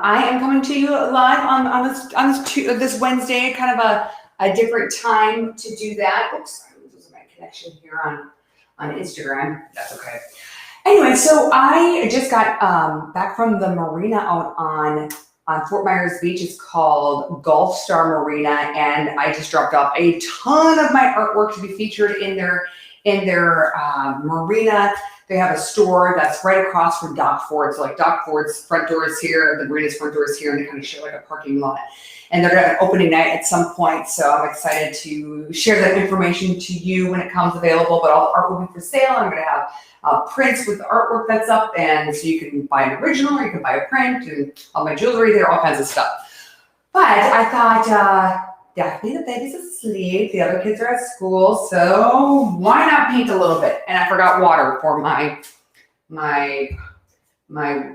I am coming to you live on this Wednesday, kind of a different time to do that. Oops, I'm losing my connection here on Instagram. That's okay. Anyway, so I just got back from the marina out on Fort Myers Beach. It's called Gulf Star Marina, and I just dropped off a ton of my artwork to be featured in their marina. They have a store that's right across from Doc Ford. So like Doc Ford's front door is here, the marina's front door is here, and they kind of share like a parking lot. And they're going to have an opening night at some point. So I'm excited to share that information to you when it comes available. But all the art will be for sale. I'm going to have prints with the artwork that's up. And so you can buy an original or you can buy a print, and all my jewelry there, all kinds of stuff. But I thought, Daphne, the baby's asleep. The other kids are at school. So why not paint a little bit? And I forgot water for my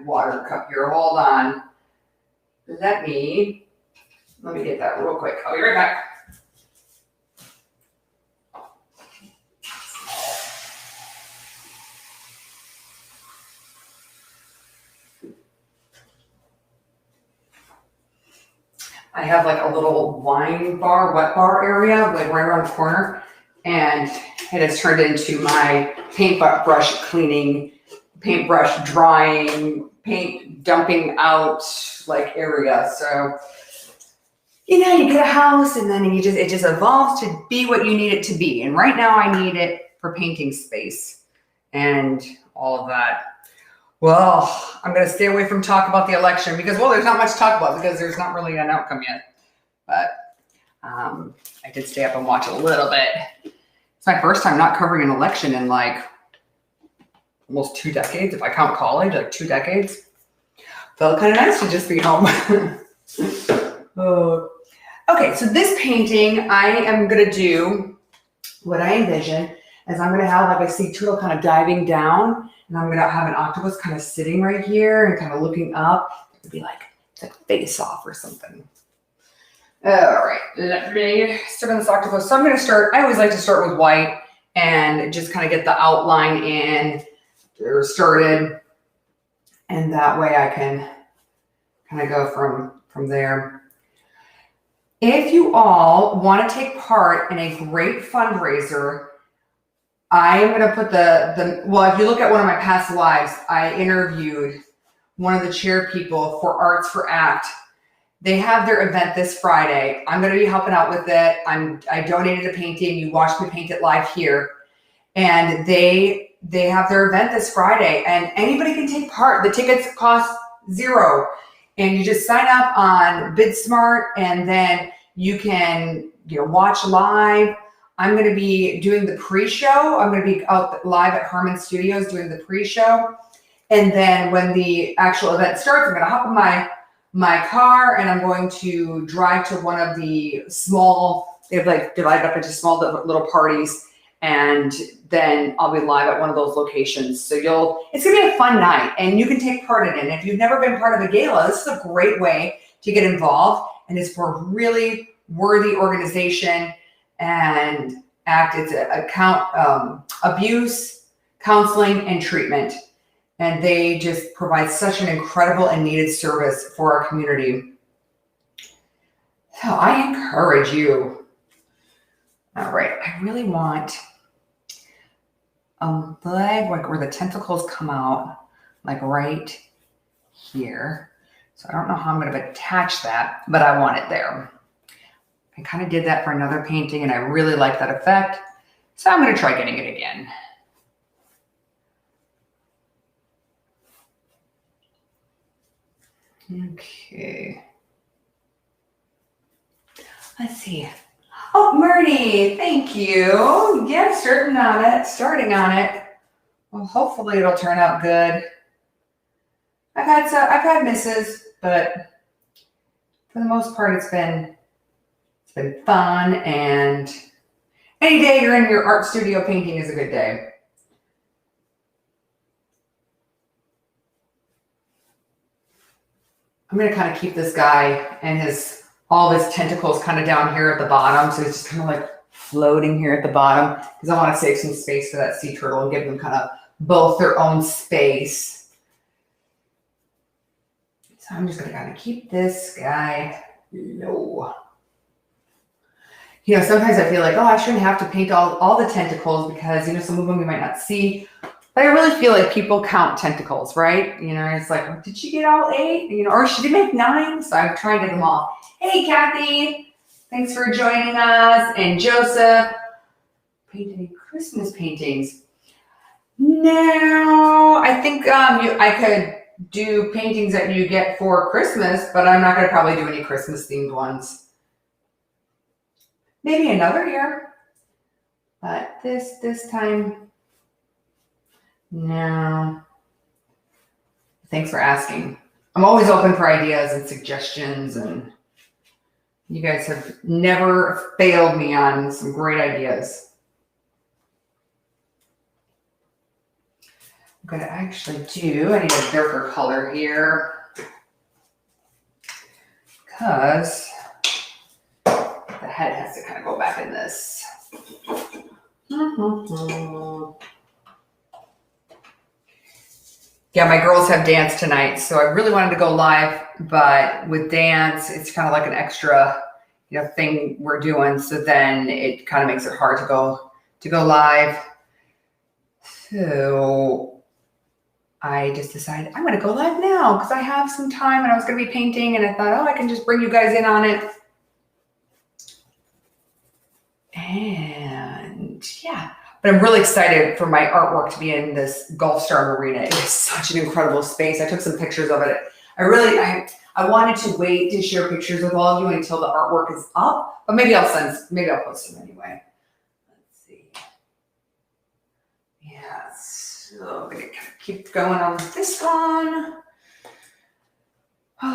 water cup here. Hold on. Let me get that real quick. I'll be right back. I have like a little wine bar, wet bar area, like right around the corner, and it has turned into my paintbrush cleaning, paintbrush drying, paint dumping out like area. So, you know, you get a house and then it just evolves to be what you need it to be. And right now I need it for painting space and all of that. Well, I'm going to stay away from talk about the election because, well, there's not much to talk about because there's not really an outcome yet. But I did stay up and watch a little bit. It's my first time not covering an election in like almost 2 decades, if I count college, like 2 decades. Felt kind of nice to just be home. Oh. Okay, so this painting, I am going to do what I envision is I'm going to have like a sea turtle kind of diving down. And I'm going to have an octopus kind of sitting right here and kind of looking up. It would be like face off or something. All right, let me start on this octopus. So I'm going to start, I always like to start with white and just kind of get the outline in or started. And that way I can kind of go from there. If you all want to take part in a great fundraiser, I am going to put well, if you look at one of my past lives, I interviewed one of the chair people for Arts for ACT. They have their event this Friday. I'm going to be helping out with it. I donated a painting. You watched me paint it live here. And they have their event this Friday and anybody can take part. The tickets cost $0 and you just sign up on BidSmart and then you can watch live. I'm going to be doing the pre-show. I'm going to be out live at Harmon Studios doing the pre-show. And then when the actual event starts, I'm going to hop in my car and I'm going to drive to one of the small, they've like divided up into small little parties. And then I'll be live at one of those locations. So it's going to be a fun night and you can take part in it. And if you've never been part of a gala, this is a great way to get involved. And it's for a really worthy organization. And ACT, it's abuse, counseling, and treatment. And they just provide such an incredible and needed service for our community. So I encourage you. All right, I really want a leg like where the tentacles come out, like right here. So I don't know how I'm going to attach that, but I want it there. I kind of did that for another painting and I really like that effect. So I'm going to try getting it again. Okay. Let's see. Oh, Myrnie, thank you. Yeah, starting on it. Well, hopefully it'll turn out good. I've had misses, but for the most part it's been fun, and any day you're in your art studio painting is a good day. I'm going to kind of keep this guy and all of his tentacles kind of down here at the bottom. So he's just kind of like floating here at the bottom because I want to save some space for that sea turtle and give them kind of both their own space. So So I'm just gonna kind of keep this guy low. You know, sometimes I feel like, oh, I shouldn't have to paint all the tentacles because, you know, some of them you might not see. But I really feel like people count tentacles, right? You know, it's like, did she get all 8? You know, or should she make 9? So I'm trying to get them all. Hey, Kathy, thanks for joining us. And Joseph, painting Christmas paintings. No, I think I could do paintings that you get for Christmas, but I'm not going to probably do any Christmas themed ones. Maybe another year, but this time, no. Thanks for asking. I'm always open for ideas and suggestions, and you guys have never failed me on some great ideas. I'm gonna actually I need a darker color here because the head has to kind of go back in this. Yeah, my girls have dance tonight, so I really wanted to go live, but with dance, it's kind of like an extra, you know, thing we're doing. So then it kind of makes it hard to go live. So I just decided I'm going to go live now because I have some time and I was going to be painting, and I thought, oh, I can just bring you guys in on it. And yeah, but I'm really excited for my artwork to be in this Gulfstar Marina. It is such an incredible space. I took some pictures of it. I wanted to wait to share pictures with all of you until the artwork is up, but maybe I'll post them anyway. Let's see. Yeah, so I'm gonna kind of keep going on with this one. And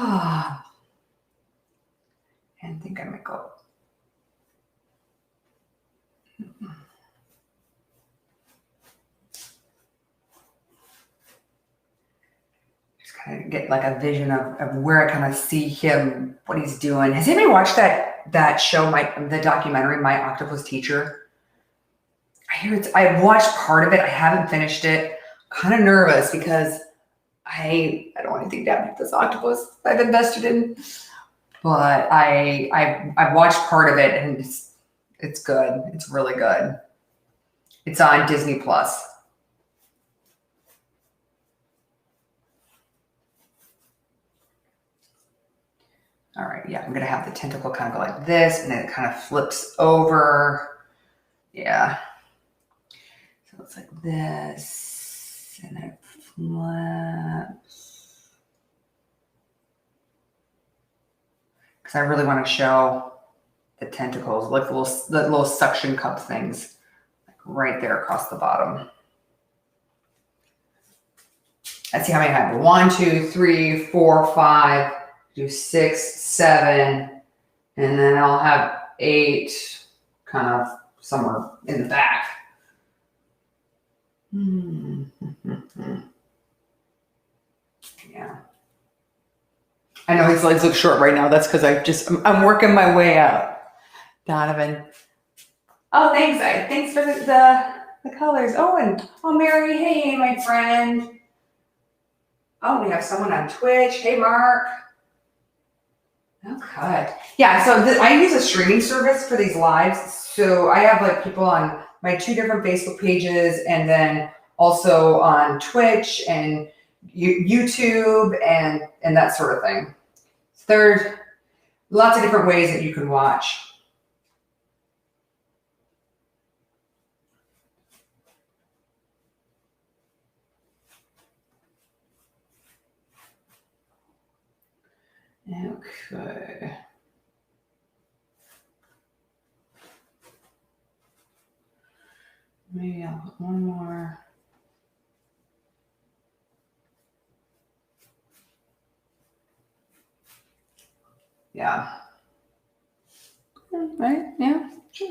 I think I might go. Kind of get like a vision of where I kind of see him, what he's doing. Has anybody watched that show, the documentary, My Octopus Teacher? I've watched part of it. I haven't finished it. I'm kind of nervous because I don't want anything to happen with this octopus I've invested in. But I've watched part of it, and it's good. It's really good. It's on Disney Plus. All right, yeah, I'm gonna have the tentacle kind of go like this, and then it kind of flips over. Yeah. So it's like this, and then it flips. Because I really want to show the tentacles, like the little suction cup things, like right there across the bottom. Let's see how many I have. 1, 2, 3, 4, 5. Do 6, 7, and then I'll have 8 kind of somewhere in the back. Yeah. I know his legs look short right now. That's because I'm working my way up. Donovan. Oh, thanks. Thanks for the colors. Oh, Mary. Hey, my friend. Oh, we have someone on Twitch. Hey, Mark. Okay. Yeah, so I use a streaming service for these lives. So I have like people on my 2 different Facebook pages, and then also on Twitch and YouTube and that sort of thing. There's lots of different ways that you can watch. Okay. Maybe I'll put one more. Yeah. Right? Yeah. Sure.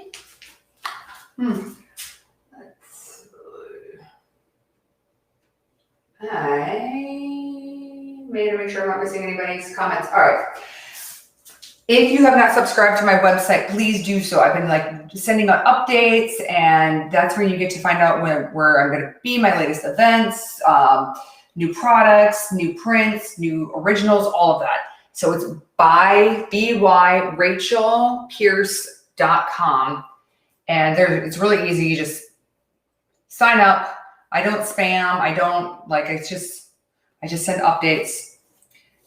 Let's. I made to make sure I'm not missing anybody's comments. All right. If you have not subscribed to my website, please do so. I've been like sending out updates, and that's where you get to find out where I'm going to be, my latest events, new products, new prints, new originals, all of that. So it's byrachelpierce.com. And it's really easy. You just sign up. I don't spam. I just send updates.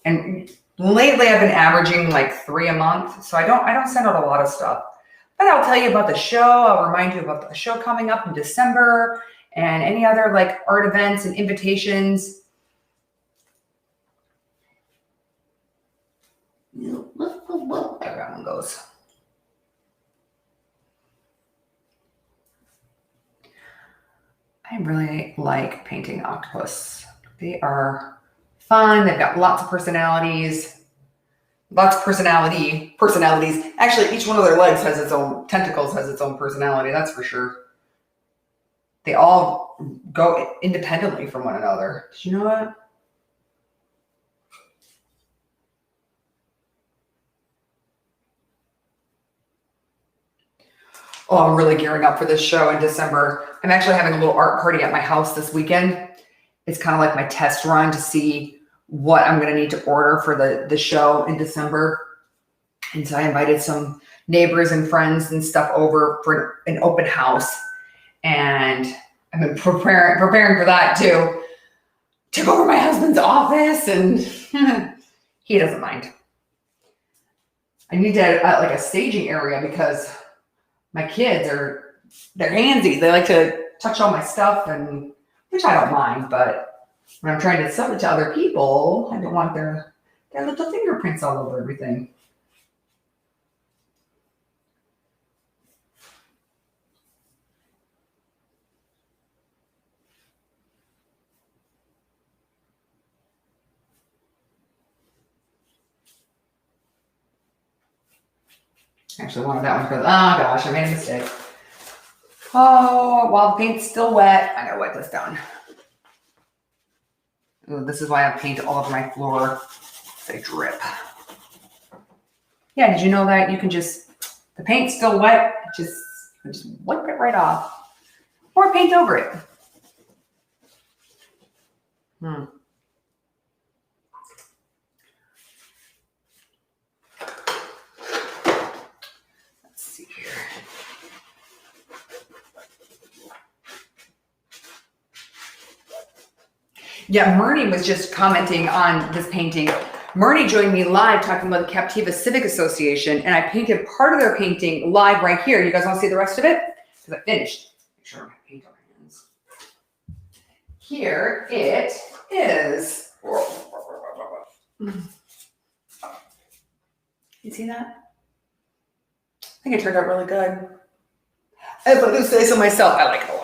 And lately I've been averaging like 3 a month. So I don't send out a lot of stuff. But I'll tell you about the show. I'll remind you about the show coming up in December and any other like art events and invitations. There that one goes. I really like painting octopus. They are fun. They've got lots of personalities. Personalities. Actually, each one of their legs has its own, tentacles has its own personality, that's for sure. They all go independently from one another. Did you know that? Oh, I'm really gearing up for this show in December. I'm actually having a little art party at my house this weekend. It's kind of like my test run to see what I'm going to need to order for the show in December. And so I invited some neighbors and friends and stuff over for an open house. And I've been preparing for that too. Took over my husband's office and he doesn't mind. I need to add like a staging area because my kids they're handsy. They like to touch all my stuff, and which I don't mind, but when I'm trying to sell it to other people, I don't want their little fingerprints all over everything. Actually wanted that one because, oh gosh, I made a mistake. Oh, while the paint's still wet, I gotta wipe this down. Ooh, this is why I paint all over my floor. They drip. Yeah, did you know that you can the paint's still wet, you can just wipe it right off or paint over it. Let's see here. Yeah, Myrnie was just commenting on this painting. Myrnie joined me live talking about the Captiva Civic Association, and I painted part of their painting live right here. You guys want to see the rest of it? Because I finished. Make sure I paint on my hands. Here it is. You see that? I think it turned out really good. If I do say so myself, I like it a lot.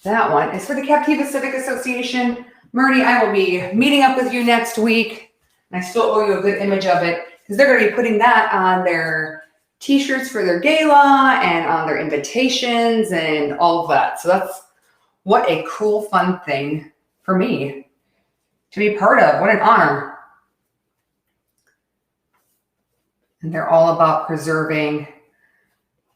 That one is for the Captiva Civic Association. Myrnie, I will be meeting up with you next week. And I still owe you a good image of it because they're going to be putting that on their t-shirts for their gala and on their invitations and all of that. So what a cool, fun thing for me to be part of. What an honor. And they're all about preserving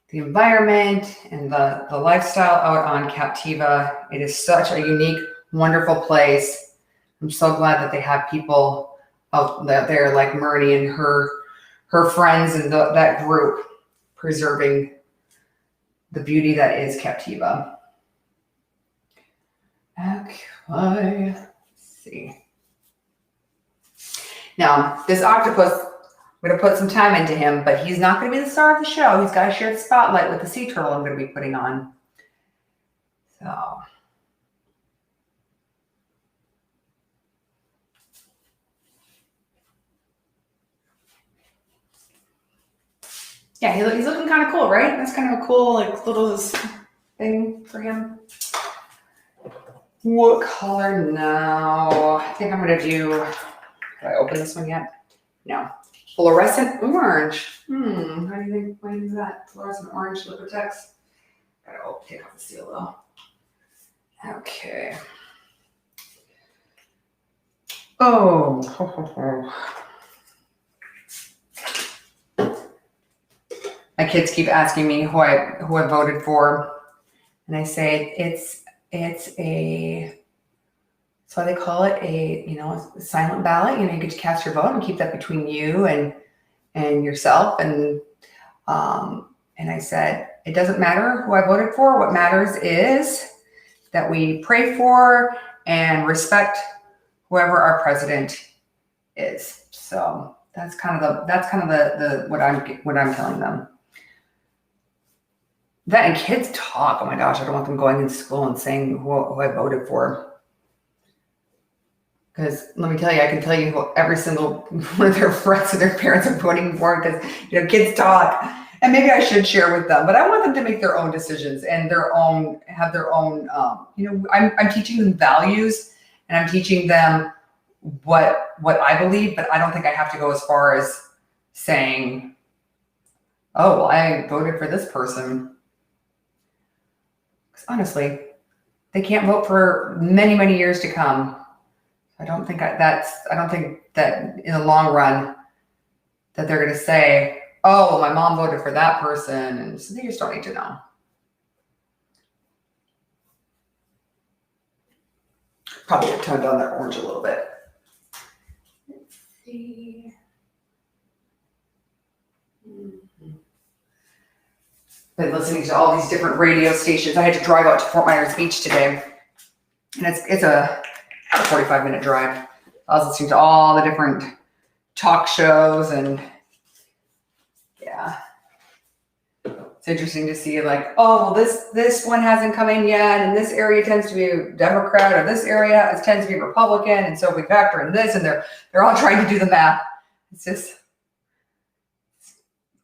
the environment and the lifestyle out on Captiva. It is such a unique, wonderful place. I'm so glad that they have people out there like Myrnie and her friends and that group preserving the beauty that is Captiva. Okay, let's see. Now, this octopus, I'm going to put some time into him, but he's not going to be the star of the show. He's got to share the spotlight with the sea turtle I'm going to be putting on. So. Yeah, he's looking kind of cool, right? That's kind of a cool, like, little thing for him. What color now? I think I'm going to do, did I open this one yet? No. Fluorescent orange. How do you think? Why is that? Fluorescent orange Liquitex. Gotta take off the seal though. Okay. Oh. My kids keep asking me who I voted for, and I say it's a That's why they call it a silent ballot. You get to cast your vote and keep that between you and yourself. And I said, it doesn't matter who I voted for. What matters is that we pray for and respect whoever our president is. So that's kind of the what I'm telling them. That and kids talk. Oh my gosh, I don't want them going into school and saying who I voted for. Because let me tell you, I can tell you who every single one of their friends or their parents are voting for, because kids talk. And maybe I should share with them, but I want them to make their own decisions and have their own. I'm teaching them values, and I'm teaching them what I believe, but I don't think I have to go as far as saying, "Oh, well, I voted for this person." Because honestly, they can't vote for many, many years to come. I don't think that in the long run that they're going to say, "Oh, my mom voted for that person," and so they just don't need to know. Probably have toned down that orange a little bit. Let's see. Been listening to all these different radio stations. I had to drive out to Fort Myers Beach today, and it's a 45-minute drive. I was listening to all the different talk shows, and yeah, it's interesting to see, like, oh, well, this one hasn't come in yet, and this area tends to be a Democrat, or this area tends to be Republican, and so if we factor in this, and they're all trying to do the math. It's just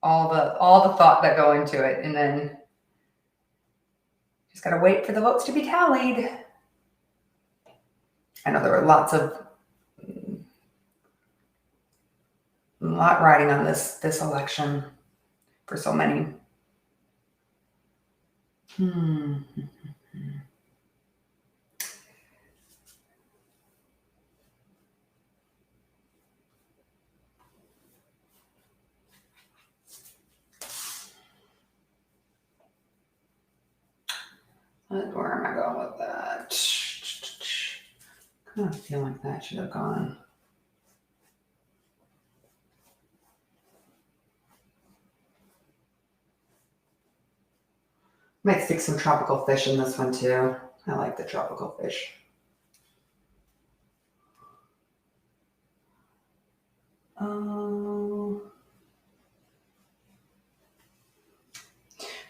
all the thought that go into it, and then just gotta wait for the votes to be tallied. I know there were a lot riding on this election for so many. Where am I going with that? I feel like that should have gone. Might stick some tropical fish in this one too. I like the tropical fish.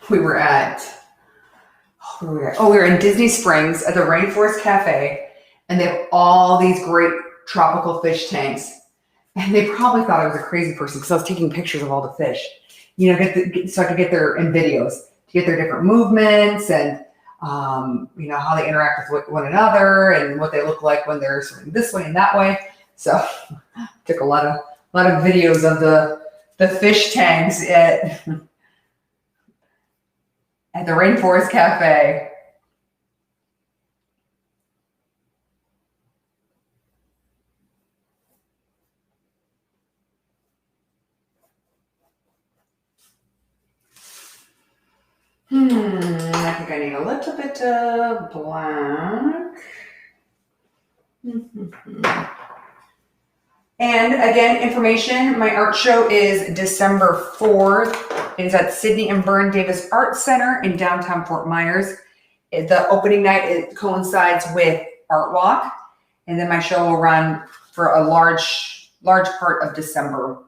We were in Disney Springs at the Rainforest Cafe, and they have all these great tropical fish tanks. And they probably thought I was a crazy person because I was taking pictures of all the fish, so I could get their in videos to get their different movements and how they interact with one another and what they look like when they're swimming this way and that way. So took a lot of videos of the fish tanks at the Rainforest Cafe. I think I need a little bit of black. And again, information, my art show is December 4th. It is at Sidney and Vern Davis Art Center in downtown Fort Myers. The opening night, coincides with Art Walk. And then my show will run for a large part of December.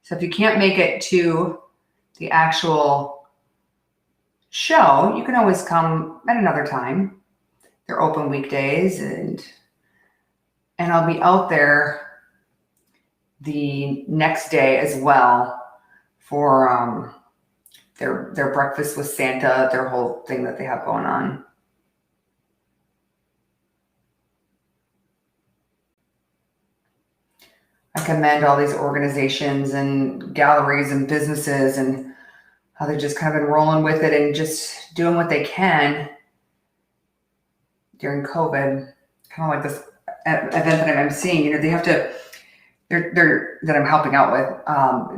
So if you can't make it to the actual show, you can always come at another time. They're open weekdays, and I'll be out there the next day as well for their breakfast with Santa, their whole thing that they have going on. I commend all these organizations and galleries and businesses and how they've just kind of been rolling with it and just doing what they can during COVID. Kind of like this event that I'm seeing, they have to, that I'm helping out with,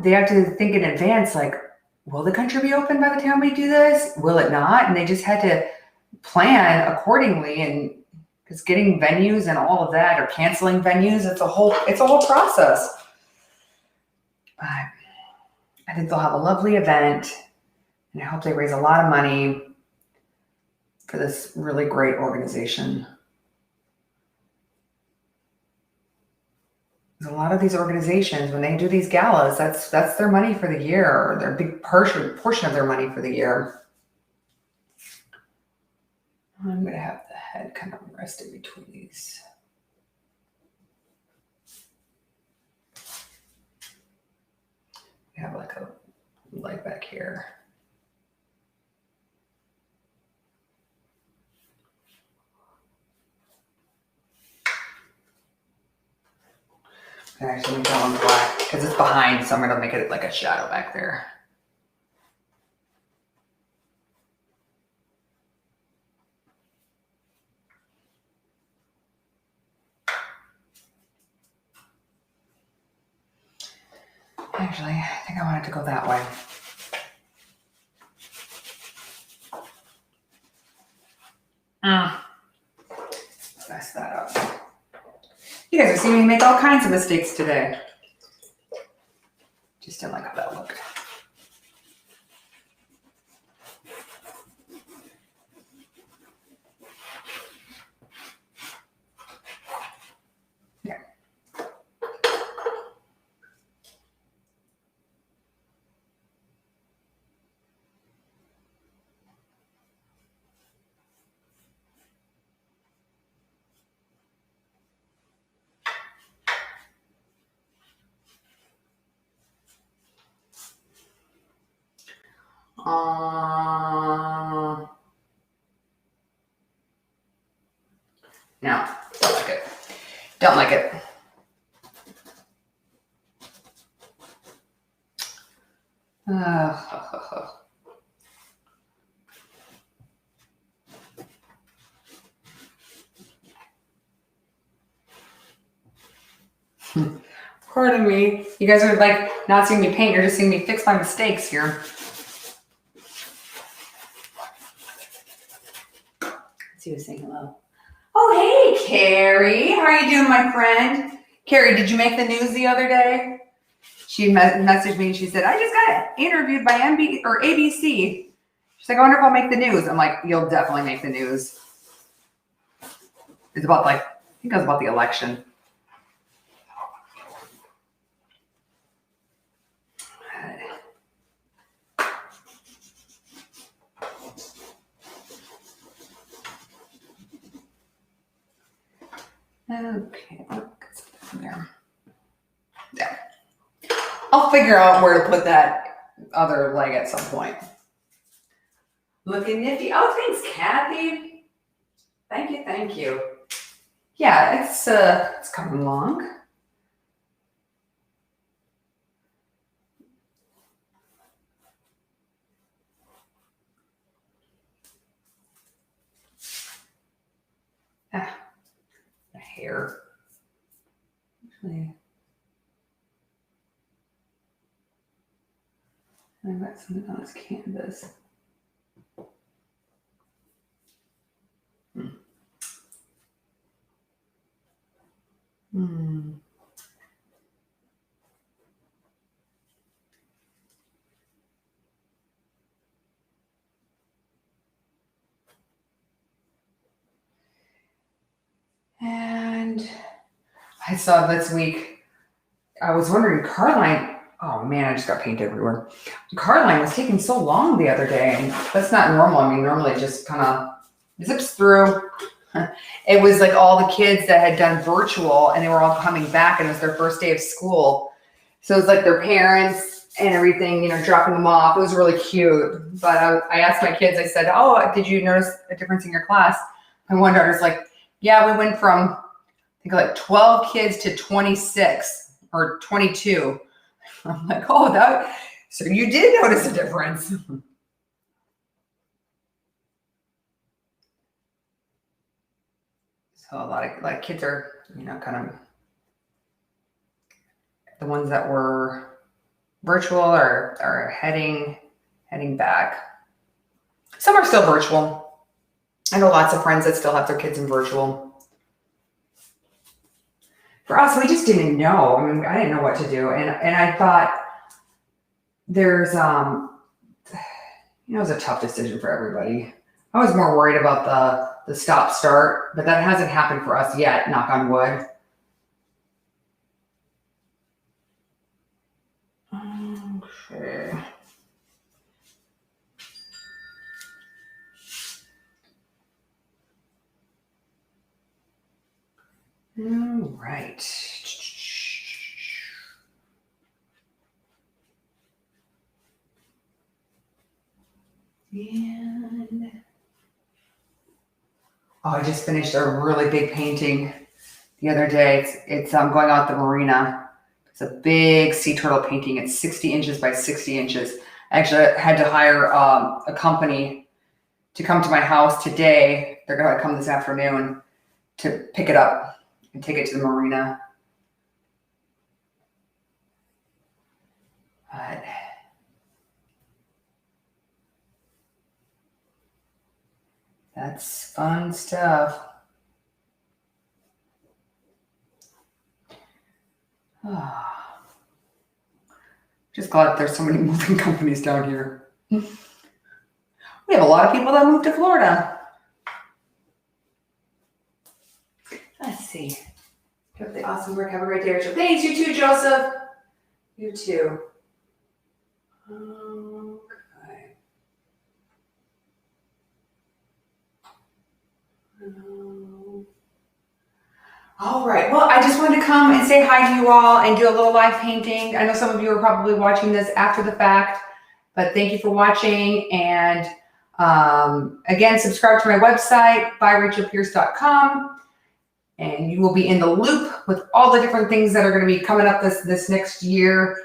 they have to think in advance, like, will the country be open by the time we do this? Will it not? And they just had to plan accordingly, and Because getting venues and all of that, or canceling venues, it's a whole process. But I think they'll have a lovely event, and I hope they raise a lot of money for this really great organization. A lot of these organizations, when they do these galas, that's their money for the year, or their big portion of their money for the year. I'm going to have the head kind of rest in between these. We have like a leg back here. Actually, I'm going black because it's behind, so I'm going to make it like a shadow back there. Actually, I think I want it to go that way. Mess that up. You guys are seeing me make all kinds of mistakes today. Just didn't like how that looked. Yeah. No, don't like it. Don't like it. Pardon me. You guys are like not seeing me paint. You're just seeing me fix my mistakes here. Let's see who's saying hello. Oh, hey, Carrie. How are you doing, my friend? Carrie, did you make the news the other day? She messaged me and she said, I just got interviewed by ABC. She's like, I wonder if I'll make the news. I'm like, you'll definitely make the news. It's about I think it was about the election. Okay, there. Yeah. I'll figure out where to put that other leg at some point. Looking nifty. Oh, thanks, Kathy. Thank you. Yeah, it's coming along. The hair. Actually, I've got something on this canvas. And I saw this week, I was wondering, Carline, oh man, I just got paint everywhere. Carline was taking so long the other day, and that's not normal. I mean, normally it just kind of zips through. It was like all the kids that had done virtual and they were all coming back, and it was their first day of school. So it was like their parents and everything, dropping them off. It was really cute. But I asked my kids, I said, oh, did you notice a difference in your class? My one daughter's like, yeah, we went from, I think like 12 kids to 26 or 22. I'm like, oh, so you did notice a difference. So a lot of kids are, kind of the ones that were virtual are heading back. Some are still virtual. I know lots of friends that still have their kids in virtual. for us, we just didn't know. I mean, I didn't know what to do. And I thought there's, it was a tough decision for everybody. I was more worried about the stop start, but that hasn't happened for us yet, knock on wood. Okay. All right. And I just finished a really big painting the other day. It's going out the marina. It's a big sea turtle painting. It's 60 inches by 60 inches. I actually had to hire a company to come to my house today. They're going to come this afternoon to pick it up and take it to the marina. But that's fun stuff. Just glad there's so many moving companies down here. We have a lot of people that moved to Florida. Let's see. Hope the awesome work. Have a great day, Rachel. Thanks, you too, Joseph. You too. Okay. All right. Well, I just wanted to come and say hi to you all and do a little live painting. I know some of you are probably watching this after the fact, but thank you for watching. And again, subscribe to my website, byrachelpierce.com. And you will be in the loop with all the different things that are going to be coming up this next year.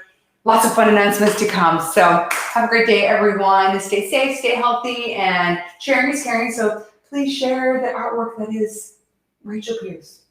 Lots of fun announcements to come. So have a great day, everyone. Stay safe, stay healthy, and sharing is caring. So please share the artwork that is Rachel Pierce.